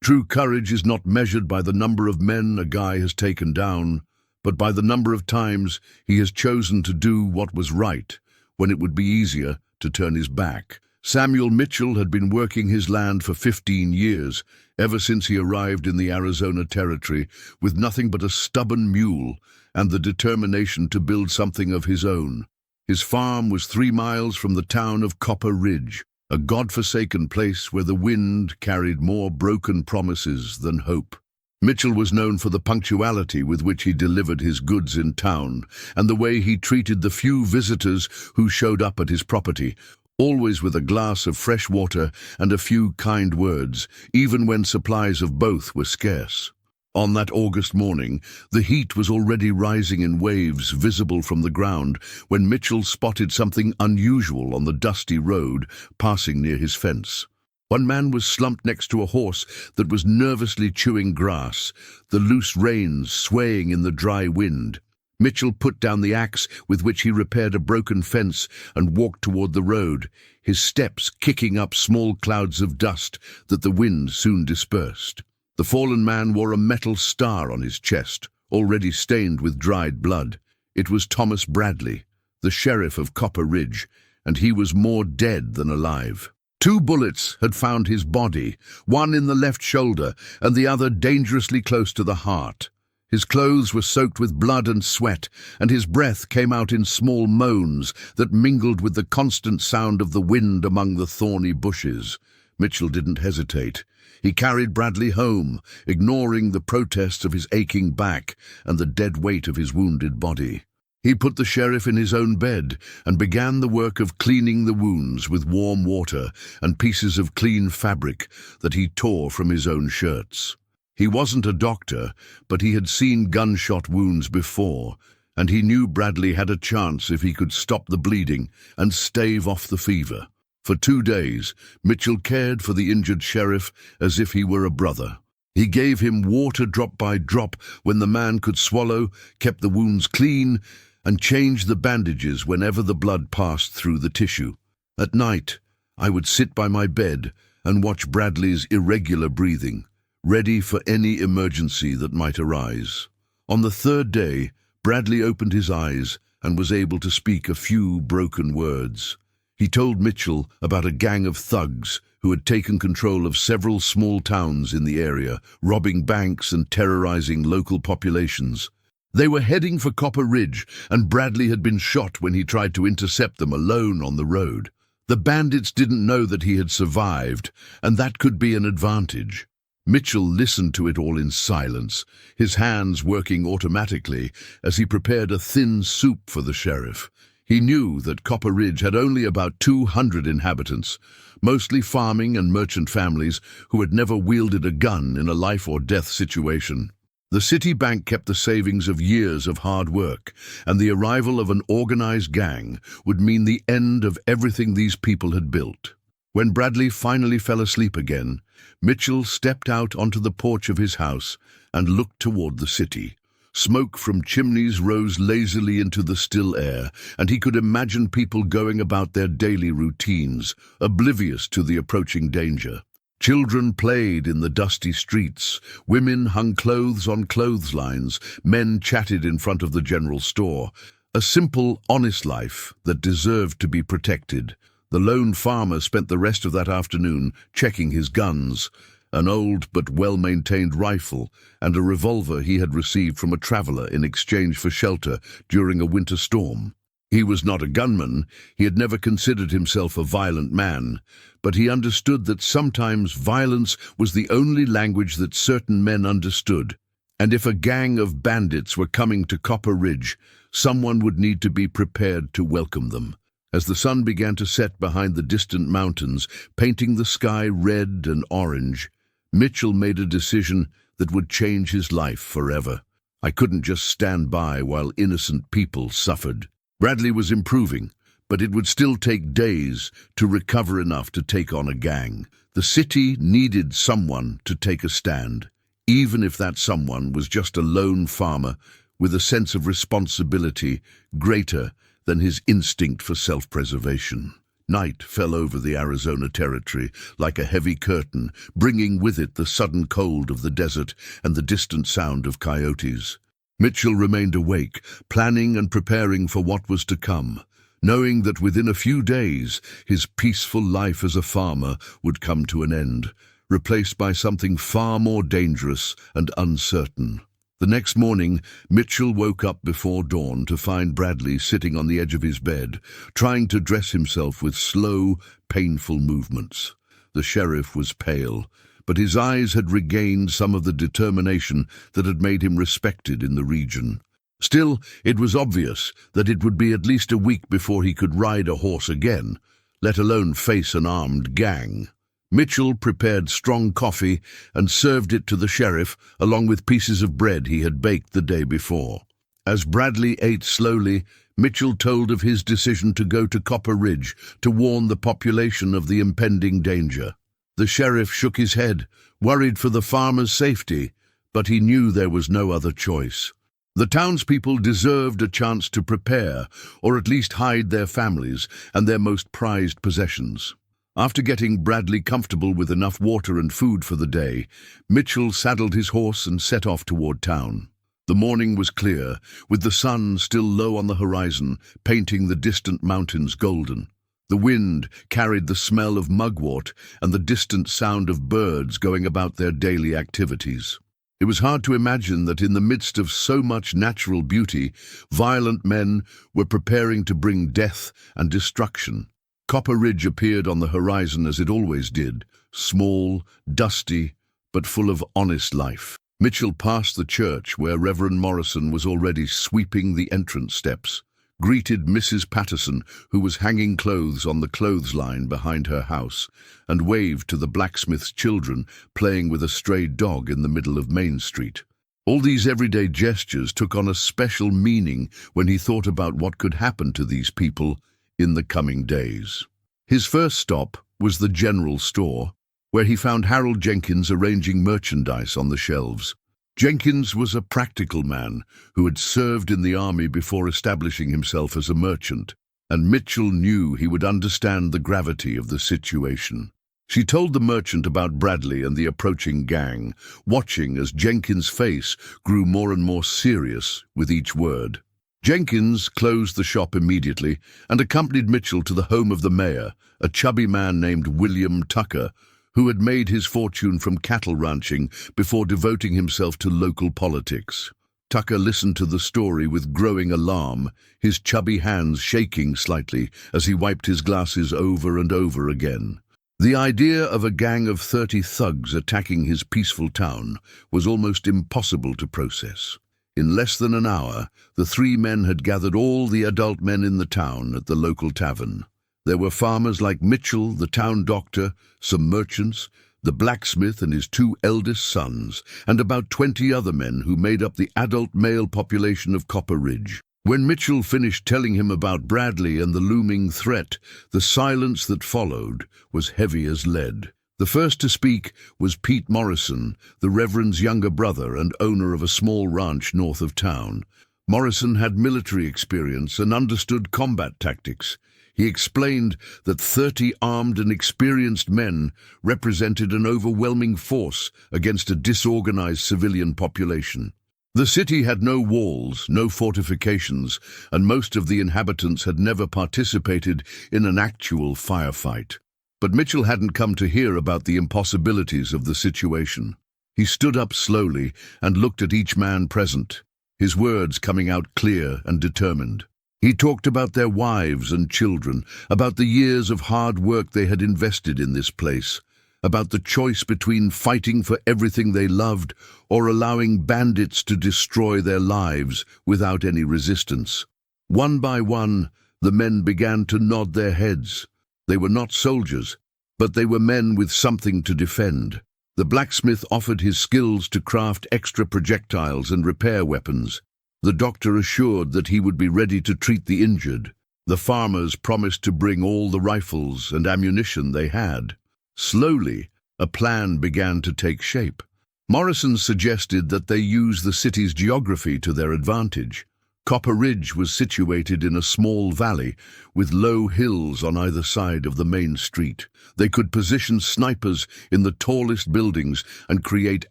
True courage is not measured by the number of men a guy has taken down, but by the number of times he has chosen to do what was right when it would be easier to turn his back. Samuel Mitchell had been working his land for 15 years, ever since he arrived in the Arizona Territory, with nothing but a stubborn mule and the determination to build something of his own. His farm was 3 miles from the town of Copper Ridge, a godforsaken place where the wind carried more broken promises than hope. Mitchell was known for the punctuality with which he delivered his goods in town, and the way he treated the few visitors who showed up at his property, always with a glass of fresh water and a few kind words, even when supplies of both were scarce. On that August morning, the heat was already rising in waves visible from the ground when Mitchell spotted something unusual on the dusty road passing near his fence. One man was slumped next to a horse that was nervously chewing grass, the loose reins swaying in the dry wind. Mitchell put down the axe with which he repaired a broken fence and walked toward the road, his steps kicking up small clouds of dust that the wind soon dispersed. The fallen man wore a metal star on his chest, already stained with dried blood. It was Thomas Bradley, the sheriff of Copper Ridge, and he was more dead than alive. 2 bullets had found his body, one in the left shoulder and the other dangerously close to the heart. His clothes were soaked with blood and sweat, and his breath came out in small moans that mingled with the constant sound of the wind among the thorny bushes. Mitchell didn't hesitate. He carried Bradley home, ignoring the protests of his aching back and the dead weight of his wounded body. He put the sheriff in his own bed and began the work of cleaning the wounds with warm water and pieces of clean fabric that he tore from his own shirts. He wasn't a doctor, but he had seen gunshot wounds before, and he knew Bradley had a chance if he could stop the bleeding and stave off the fever. For 2 days, Mitchell cared for the injured sheriff as if he were a brother. He gave him water drop by drop when the man could swallow, kept the wounds clean, and changed the bandages whenever the blood passed through the tissue. At night, I would sit by my bed and watch Bradley's irregular breathing, ready for any emergency that might arise. On the 3rd day, Bradley opened his eyes and was able to speak a few broken words. He told Mitchell about a gang of thugs who had taken control of several small towns in the area, robbing banks and terrorizing local populations. They were heading for Copper Ridge, and Bradley had been shot when he tried to intercept them alone on the road. The bandits didn't know that he had survived, and that could be an advantage. Mitchell listened to it all in silence, his hands working automatically as he prepared a thin soup for the sheriff. He knew that Copper Ridge had only about 200 inhabitants, mostly farming and merchant families who had never wielded a gun in a life-or-death situation. The city bank kept the savings of years of hard work, and the arrival of an organized gang would mean the end of everything these people had built. When Bradley finally fell asleep again, Mitchell stepped out onto the porch of his house and looked toward the city. Smoke from chimneys rose lazily into the still air, and he could imagine people going about their daily routines, oblivious to the approaching danger. Children played in the dusty streets, women hung clothes on clotheslines, men chatted in front of the general store. A simple, honest life that deserved to be protected. The lone farmer spent the rest of that afternoon checking his guns, an old but well-maintained rifle and a revolver he had received from a traveler in exchange for shelter during a winter storm. He was not a gunman, he had never considered himself a violent man, but he understood that sometimes violence was the only language that certain men understood, and if a gang of bandits were coming to Copper Ridge, someone would need to be prepared to welcome them. As the sun began to set behind the distant mountains, painting the sky red and orange, Mitchell made a decision that would change his life forever. I couldn't just stand by while innocent people suffered. Bradley was improving, but it would still take days to recover enough to take on a gang. The city needed someone to take a stand, even if that someone was just a lone farmer with a sense of responsibility greater than his instinct for self-preservation. Night fell over the Arizona territory like a heavy curtain, bringing with it the sudden cold of the desert and the distant sound of coyotes. Mitchell remained awake, planning and preparing for what was to come, knowing that within a few days his peaceful life as a farmer would come to an end, replaced by something far more dangerous and uncertain. The next morning, Mitchell woke up before dawn to find Bradley sitting on the edge of his bed, trying to dress himself with slow, painful movements. The sheriff was pale, but his eyes had regained some of the determination that had made him respected in the region. Still, it was obvious that it would be at least a week before he could ride a horse again, let alone face an armed gang. Mitchell prepared strong coffee and served it to the sheriff along with pieces of bread he had baked the day before. As Bradley ate slowly, Mitchell told of his decision to go to Copper Ridge to warn the population of the impending danger. The sheriff shook his head, worried for the farmers' safety, but he knew there was no other choice. The townspeople deserved a chance to prepare, or at least hide their families and their most prized possessions. After getting Bradley comfortable with enough water and food for the day, Mitchell saddled his horse and set off toward town. The morning was clear, with the sun still low on the horizon, painting the distant mountains golden. The wind carried the smell of mugwort and the distant sound of birds going about their daily activities. It was hard to imagine that in the midst of so much natural beauty, violent men were preparing to bring death and destruction. Copper Ridge appeared on the horizon as it always did, small, dusty, but full of honest life. Mitchell passed the church where Reverend Morrison was already sweeping the entrance steps, greeted Mrs. Patterson, who was hanging clothes on the clothesline behind her house, and waved to the blacksmith's children playing with a stray dog in the middle of Main Street. All these everyday gestures took on a special meaning when he thought about what could happen to these people in the coming days. His first stop was the general store, where he found Harold Jenkins arranging merchandise on the shelves. Jenkins was a practical man who had served in the army before establishing himself as a merchant, and Mitchell knew he would understand the gravity of the situation. She told the merchant about Bradley and the approaching gang, watching as Jenkins' face grew more and more serious with each word. Jenkins closed the shop immediately and accompanied Mitchell to the home of the mayor, a chubby man named William Tucker, who had made his fortune from cattle ranching before devoting himself to local politics. Tucker listened to the story with growing alarm, his chubby hands shaking slightly as he wiped his glasses over and over again. The idea of a gang of 30 thugs attacking his peaceful town was almost impossible to process. In less than an hour, the three men had gathered all the adult men in the town at the local tavern. There were farmers like Mitchell, the town doctor, some merchants, the blacksmith and his 2 eldest sons, and about 20 other men who made up the adult male population of Copper Ridge. When Mitchell finished telling him about Bradley and the looming threat, the silence that followed was heavy as lead. The first to speak was Pete Morrison, the Reverend's younger brother and owner of a small ranch north of town. Morrison had military experience and understood combat tactics. He explained that 30 armed and experienced men represented an overwhelming force against a disorganized civilian population. The city had no walls, no fortifications, and most of the inhabitants had never participated in an actual firefight. But Mitchell hadn't come to hear about the impossibilities of the situation. He stood up slowly and looked at each man present, his words coming out clear and determined. He talked about their wives and children, about the years of hard work they had invested in this place, about the choice between fighting for everything they loved or allowing bandits to destroy their lives without any resistance. One by one, the men began to nod their heads. They were not soldiers, but they were men with something to defend. The blacksmith offered his skills to craft extra projectiles and repair weapons. The doctor assured that he would be ready to treat the injured. The farmers promised to bring all the rifles and ammunition they had. Slowly, a plan began to take shape. Morrison suggested that they use the city's geography to their advantage. Copper Ridge was situated in a small valley with low hills on either side of the main street. They could position snipers in the tallest buildings and create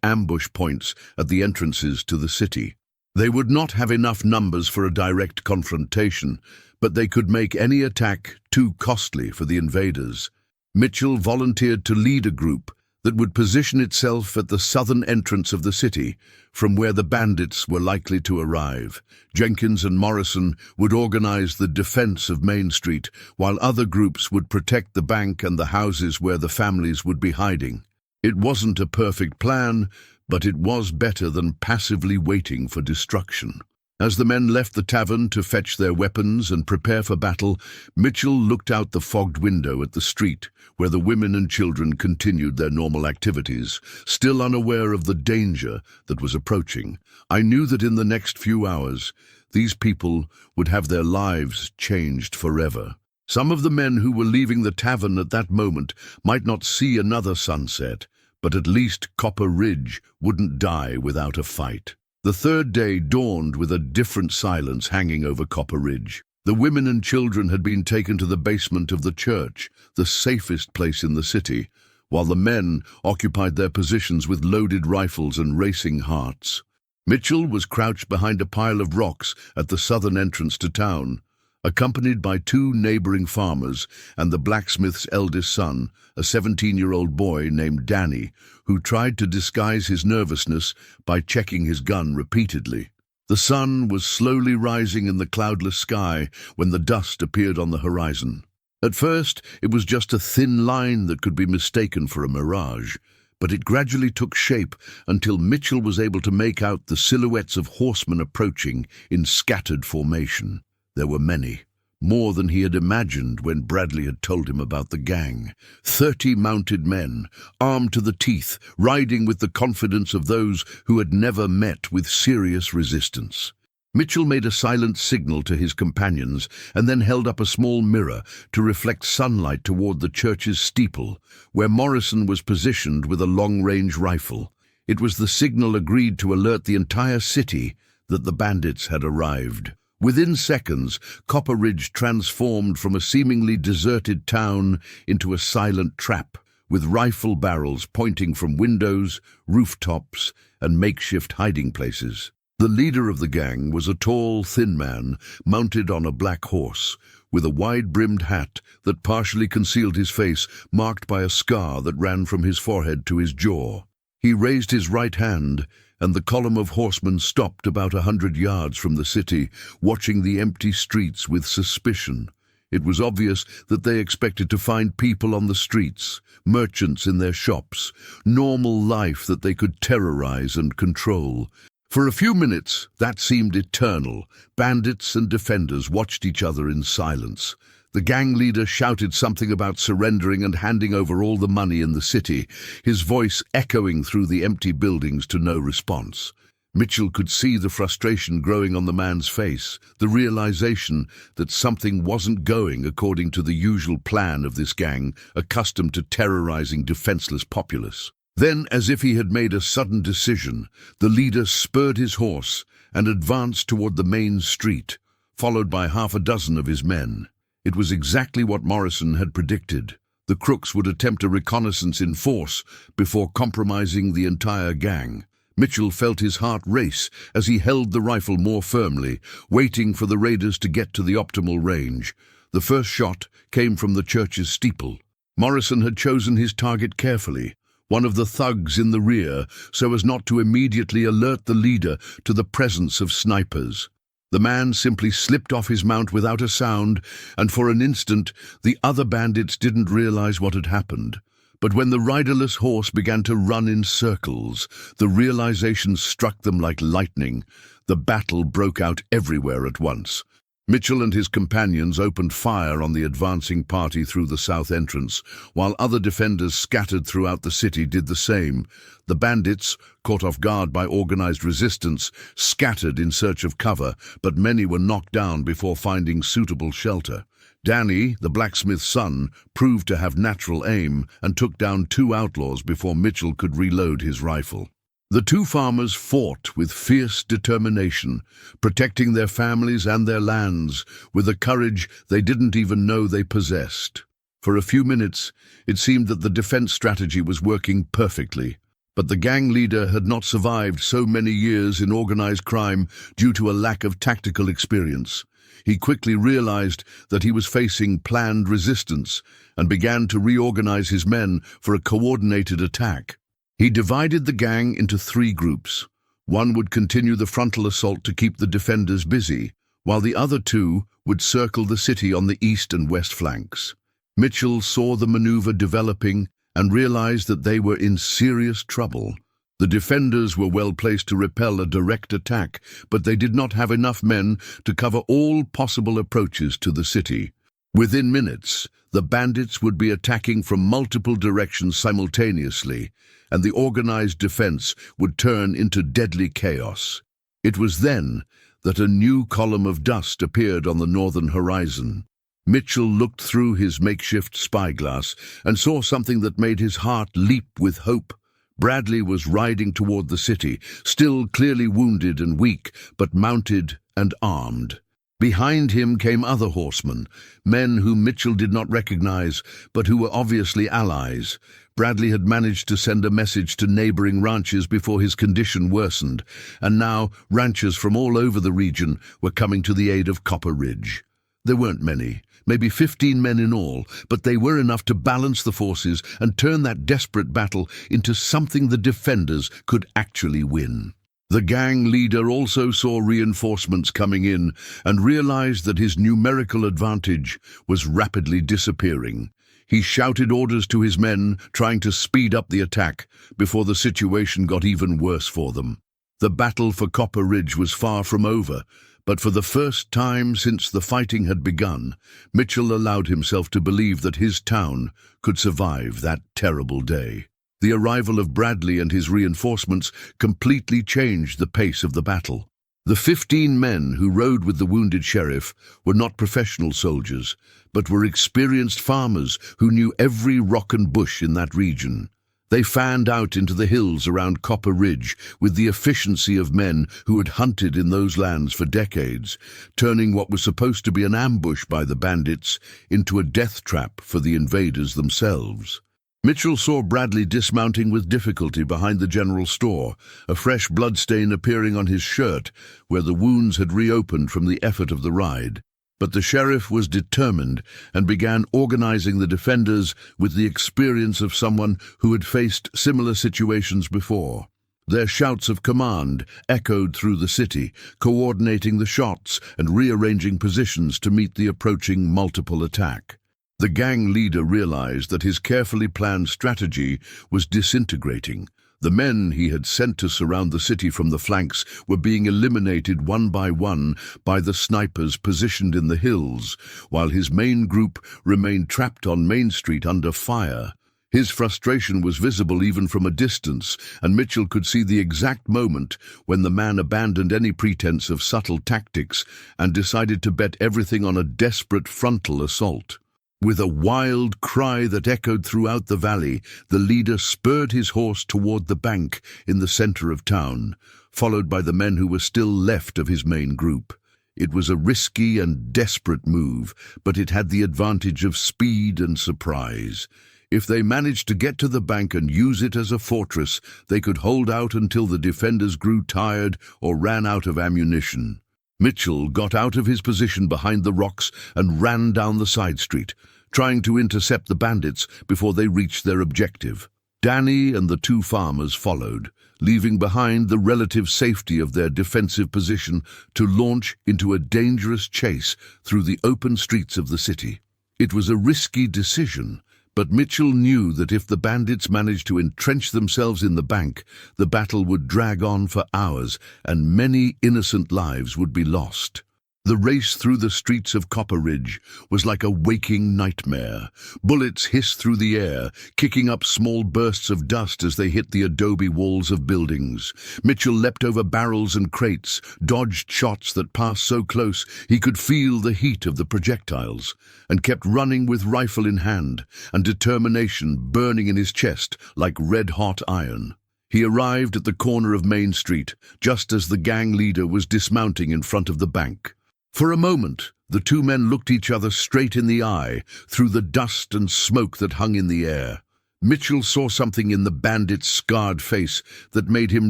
ambush points at the entrances to the city. They would not have enough numbers for a direct confrontation, but they could make any attack too costly for the invaders. Mitchell volunteered to lead a group that would position itself at the southern entrance of the city, from where the bandits were likely to arrive. Jenkins and Morrison would organize the defense of Main Street, while other groups would protect the bank and the houses where the families would be hiding. It wasn't a perfect plan, but it was better than passively waiting for destruction. As the men left the tavern to fetch their weapons and prepare for battle, Mitchell looked out the fogged window at the street, where the women and children continued their normal activities, still unaware of the danger that was approaching. I knew that in the next few hours, these people would have their lives changed forever. Some of the men who were leaving the tavern at that moment might not see another sunset, but at least Copper Ridge wouldn't die without a fight. The third day dawned with a different silence hanging over Copper Ridge. The women and children had been taken to the basement of the church, the safest place in the city, while the men occupied their positions with loaded rifles and racing hearts. Mitchell was crouched behind a pile of rocks at the southern entrance to town, accompanied by two neighboring farmers and the blacksmith's eldest son, a 17-year-old boy named Danny, who tried to disguise his nervousness by checking his gun repeatedly. The sun was slowly rising in the cloudless sky when the dust appeared on the horizon. At first, it was just a thin line that could be mistaken for a mirage, but it gradually took shape until Mitchell was able to make out the silhouettes of horsemen approaching in scattered formation. There were many, more than he had imagined when Bradley had told him about the gang. 30 mounted men, armed to the teeth, riding with the confidence of those who had never met with serious resistance. Mitchell made a silent signal to his companions and then held up a small mirror to reflect sunlight toward the church's steeple, where Morrison was positioned with a long-range rifle. It was the signal agreed to alert the entire city that the bandits had arrived. Within seconds, Copper Ridge transformed from a seemingly deserted town into a silent trap, with rifle barrels pointing from windows, rooftops, and makeshift hiding places. The leader of the gang was a tall, thin man, mounted on a black horse, with a wide-brimmed hat that partially concealed his face, marked by a scar that ran from his forehead to his jaw. He raised his right hand, and the column of horsemen stopped about 100 yards from the city, watching the empty streets with suspicion. It was obvious that they expected to find people on the streets, merchants in their shops, normal life that they could terrorize and control. For a few minutes, that seemed eternal. Bandits and defenders watched each other in silence. The gang leader shouted something about surrendering and handing over all the money in the city, his voice echoing through the empty buildings to no response. Mitchell could see the frustration growing on the man's face, the realization that something wasn't going according to the usual plan of this gang, accustomed to terrorizing defenseless populace. Then, as if he had made a sudden decision, the leader spurred his horse and advanced toward the main street, followed by half a dozen of his men. It was exactly what Morrison had predicted. The crooks would attempt a reconnaissance in force before compromising the entire gang. Mitchell felt his heart race as he held the rifle more firmly, waiting for the raiders to get to the optimal range. The first shot came from the church's steeple. Morrison had chosen his target carefully, one of the thugs in the rear, so as not to immediately alert the leader to the presence of snipers. The man simply slipped off his mount without a sound, and for an instant the other bandits didn't realize what had happened. But when the riderless horse began to run in circles, the realization struck them like lightning. The battle broke out everywhere at once. Mitchell and his companions opened fire on the advancing party through the south entrance, while other defenders scattered throughout the city did the same. The bandits, caught off guard by organized resistance, scattered in search of cover, but many were knocked down before finding suitable shelter. Danny, the blacksmith's son, proved to have natural aim and took down 2 outlaws before Mitchell could reload his rifle. The two farmers fought with fierce determination, protecting their families and their lands with a courage they didn't even know they possessed. For a few minutes, it seemed that the defense strategy was working perfectly. But the gang leader had not survived so many years in organized crime due to a lack of tactical experience. He quickly realized that he was facing planned resistance and began to reorganize his men for a coordinated attack. He divided the gang into 3 groups. One would continue the frontal assault to keep the defenders busy, while the other 2 would circle the city on the east and west flanks. Mitchell saw the maneuver developing and realized that they were in serious trouble. The defenders were well placed to repel a direct attack, but they did not have enough men to cover all possible approaches to the city. Within minutes, the bandits would be attacking from multiple directions simultaneously, and the organized defense would turn into deadly chaos. It was then that a new column of dust appeared on the northern horizon. Mitchell looked through his makeshift spyglass and saw something that made his heart leap with hope. Bradley was riding toward the city, still clearly wounded and weak, but mounted and armed. Behind him came other horsemen, men whom Mitchell did not recognize, but who were obviously allies. Bradley had managed to send a message to neighboring ranches before his condition worsened, and now ranchers from all over the region were coming to the aid of Copper Ridge. There weren't many, maybe 15 men in all, but they were enough to balance the forces and turn that desperate battle into something the defenders could actually win. The gang leader also saw reinforcements coming in and realized that his numerical advantage was rapidly disappearing. He shouted orders to his men, trying to speed up the attack before the situation got even worse for them. The battle for Copper Ridge was far from over, but for the first time since the fighting had begun, Mitchell allowed himself to believe that his town could survive that terrible day. The arrival of Bradley and his reinforcements completely changed the pace of the battle. The 15 men who rode with the wounded sheriff were not professional soldiers, but were experienced farmers who knew every rock and bush in that region. They fanned out into the hills around Copper Ridge with the efficiency of men who had hunted in those lands for decades, turning what was supposed to be an ambush by the bandits into a death trap for the invaders themselves. Mitchell saw Bradley dismounting with difficulty behind the general store, a fresh bloodstain appearing on his shirt where the wounds had reopened from the effort of the ride. But the sheriff was determined and began organizing the defenders with the experience of someone who had faced similar situations before. Their shouts of command echoed through the city, coordinating the shots and rearranging positions to meet the approaching multiple attack. The gang leader realized that his carefully planned strategy was disintegrating. The men he had sent to surround the city from the flanks were being eliminated one by the snipers positioned in the hills, while his main group remained trapped on Main Street under fire. His frustration was visible even from a distance, and Mitchell could see the exact moment when the man abandoned any pretense of subtle tactics and decided to bet everything on a desperate frontal assault. With a wild cry that echoed throughout the valley, the leader spurred his horse toward the bank in the center of town, followed by the men who were still left of his main group. It was a risky and desperate move, but it had the advantage of speed and surprise. If they managed to get to the bank and use it as a fortress, they could hold out until the defenders grew tired or ran out of ammunition. Mitchell got out of his position behind the rocks and ran down the side street, trying to intercept the bandits before they reached their objective. Danny and the 2 farmers followed, leaving behind the relative safety of their defensive position to launch into a dangerous chase through the open streets of the city. It was a risky decision, but Mitchell knew that if the bandits managed to entrench themselves in the bank, the battle would drag on for hours and many innocent lives would be lost. The race through the streets of Copper Ridge was like a waking nightmare. Bullets hissed through the air, kicking up small bursts of dust as they hit the adobe walls of buildings. Mitchell leapt over barrels and crates, dodged shots that passed so close he could feel the heat of the projectiles, and kept running with rifle in hand and determination burning in his chest like red-hot iron. He arrived at the corner of Main Street, just as the gang leader was dismounting in front of the bank. For a moment, the two men looked each other straight in the eye through the dust and smoke that hung in the air. Mitchell saw something in the bandit's scarred face that made him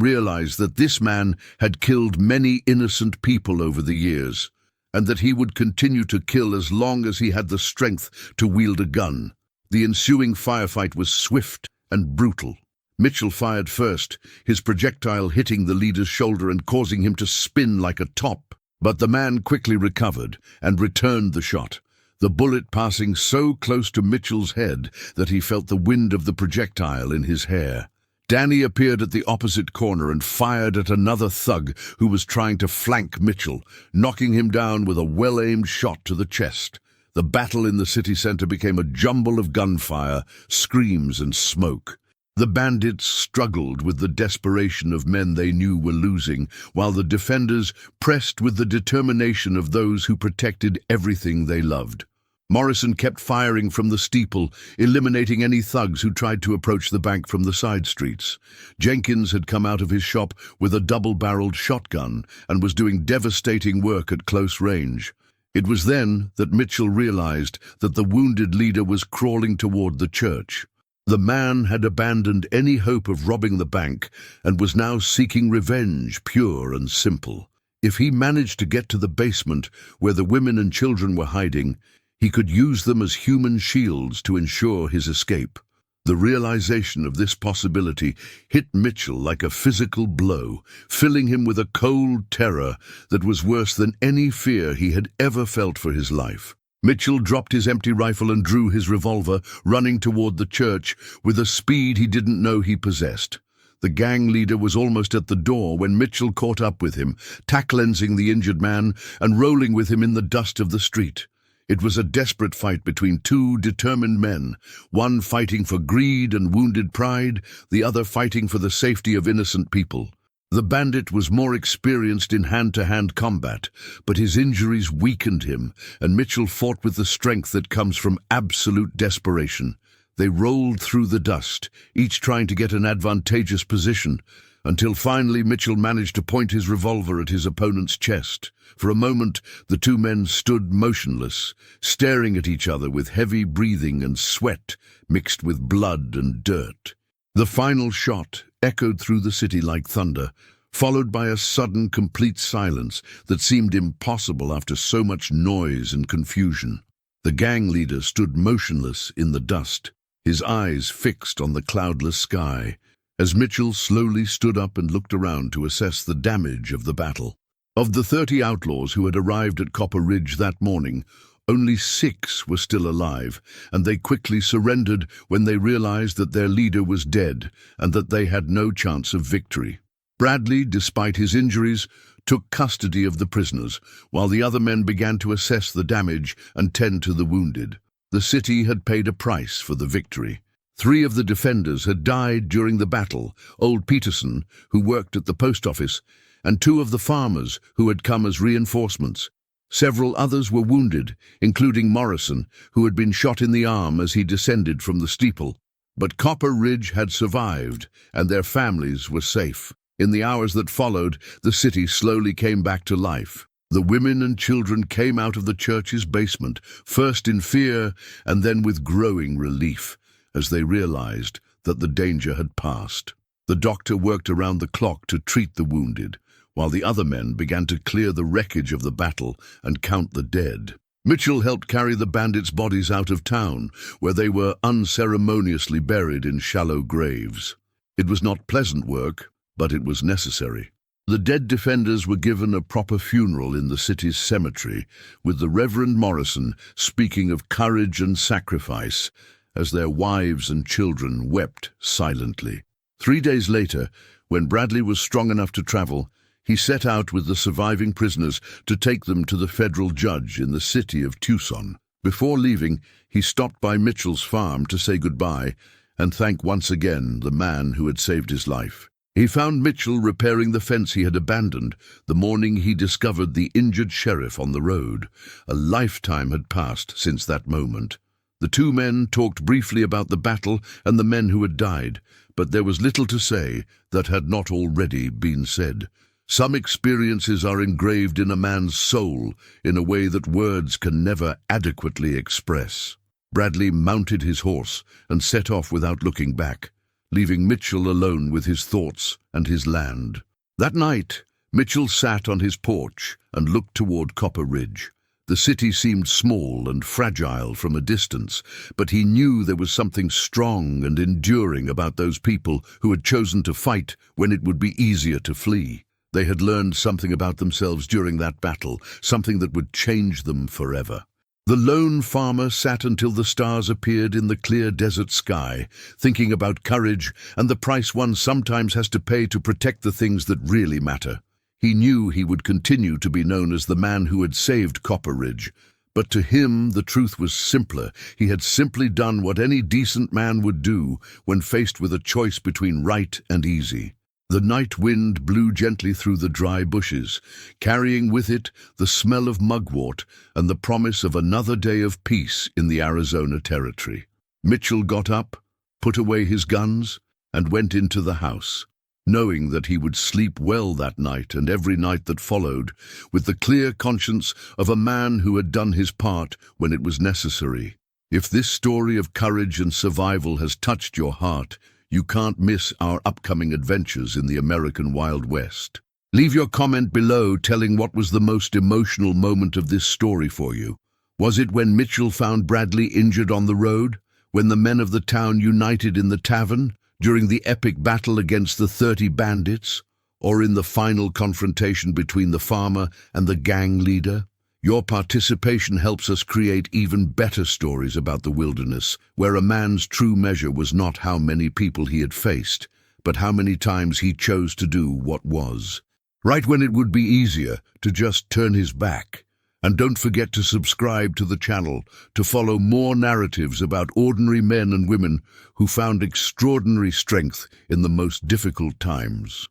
realize that this man had killed many innocent people over the years, and that he would continue to kill as long as he had the strength to wield a gun. The ensuing firefight was swift and brutal. Mitchell fired first, his projectile hitting the leader's shoulder and causing him to spin like a top. But the man quickly recovered and returned the shot, the bullet passing so close to Mitchell's head that he felt the wind of the projectile in his hair. Danny appeared at the opposite corner and fired at another thug who was trying to flank Mitchell, knocking him down with a well-aimed shot to the chest. The battle in the city center became a jumble of gunfire, screams, and smoke. The bandits struggled with the desperation of men they knew were losing, while the defenders pressed with the determination of those who protected everything they loved. Morrison kept firing from the steeple, eliminating any thugs who tried to approach the bank from the side streets. Jenkins had come out of his shop with a double-barreled shotgun and was doing devastating work at close range. It was then that Mitchell realized that the wounded leader was crawling toward the church. The man had abandoned any hope of robbing the bank and was now seeking revenge, pure and simple. If he managed to get to the basement where the women and children were hiding, he could use them as human shields to ensure his escape. The realization of this possibility hit Mitchell like a physical blow, filling him with a cold terror that was worse than any fear he had ever felt for his life. Mitchell dropped his empty rifle and drew his revolver, running toward the church with a speed he didn't know he possessed. The gang leader was almost at the door when Mitchell caught up with him, tack-lensing the injured man and rolling with him in the dust of the street. It was a desperate fight between two determined men, one fighting for greed and wounded pride, the other fighting for the safety of innocent people. The bandit was more experienced in hand-to-hand combat, but his injuries weakened him, and Mitchell fought with the strength that comes from absolute desperation. They rolled through the dust, each trying to get an advantageous position, until finally Mitchell managed to point his revolver at his opponent's chest. For a moment, the two men stood motionless, staring at each other with heavy breathing and sweat mixed with blood and dirt. The final shot echoed through the city like thunder, followed by a sudden, complete silence that seemed impossible after so much noise and confusion. The gang leader stood motionless in the dust, his eyes fixed on the cloudless sky, as Mitchell slowly stood up and looked around to assess the damage of the battle. Of the 30 outlaws who had arrived at Copper Ridge that morning, only 6 were still alive, and they quickly surrendered when they realized that their leader was dead and that they had no chance of victory. Bradley, despite his injuries, took custody of the prisoners, while the other men began to assess the damage and tend to the wounded. The city had paid a price for the victory. 3 of the defenders had died during the battle, old Peterson, who worked at the post office, and 2 of the farmers who had come as reinforcements. Several others were wounded, including Morrison, who had been shot in the arm as he descended from the steeple. But Copper Ridge had survived, and their families were safe. In the hours that followed, the city slowly came back to life. The women and children came out of the church's basement, first in fear and then with growing relief, as they realized that the danger had passed. The doctor worked around the clock to treat the wounded, while the other men began to clear the wreckage of the battle and count the dead. Mitchell helped carry the bandits' bodies out of town, where they were unceremoniously buried in shallow graves. It was not pleasant work, but it was necessary. The dead defenders were given a proper funeral in the city's cemetery, with the Reverend Morrison speaking of courage and sacrifice, as their wives and children wept silently. 3 days later, when Bradley was strong enough to travel, he set out with the surviving prisoners to take them to the federal judge in the city of Tucson. Before leaving, he stopped by Mitchell's farm to say goodbye and thank once again the man who had saved his life. He found Mitchell repairing the fence he had abandoned the morning he discovered the injured sheriff on the road. A lifetime had passed since that moment. The 2 men talked briefly about the battle and the men who had died, but there was little to say that had not already been said. Some experiences are engraved in a man's soul in a way that words can never adequately express. Bradley mounted his horse and set off without looking back, leaving Mitchell alone with his thoughts and his land. That night, Mitchell sat on his porch and looked toward Copper Ridge. The city seemed small and fragile from a distance, but he knew there was something strong and enduring about those people who had chosen to fight when it would be easier to flee. They had learned something about themselves during that battle, something that would change them forever. The lone farmer sat until the stars appeared in the clear desert sky, thinking about courage and the price one sometimes has to pay to protect the things that really matter. He knew he would continue to be known as the man who had saved Copper Ridge, but to him the truth was simpler. He had simply done what any decent man would do when faced with a choice between right and easy. The night wind blew gently through the dry bushes, carrying with it the smell of mugwort and the promise of another day of peace in the Arizona Territory. Mitchell got up, put away his guns, and went into the house, knowing that he would sleep well that night and every night that followed, with the clear conscience of a man who had done his part when it was necessary. If this story of courage and survival has touched your heart, you can't miss our upcoming adventures in the American Wild West. Leave your comment below telling what was the most emotional moment of this story for you. Was it when Mitchell found Bradley injured on the road? When the men of the town united in the tavern? During the epic battle against the 30 bandits? Or in the final confrontation between the farmer and the gang leader? Your participation helps us create even better stories about the wilderness, where a man's true measure was not how many people he had faced, but how many times he chose to do what was right when it would be easier to just turn his back. And don't forget to subscribe to the channel to follow more narratives about ordinary men and women who found extraordinary strength in the most difficult times.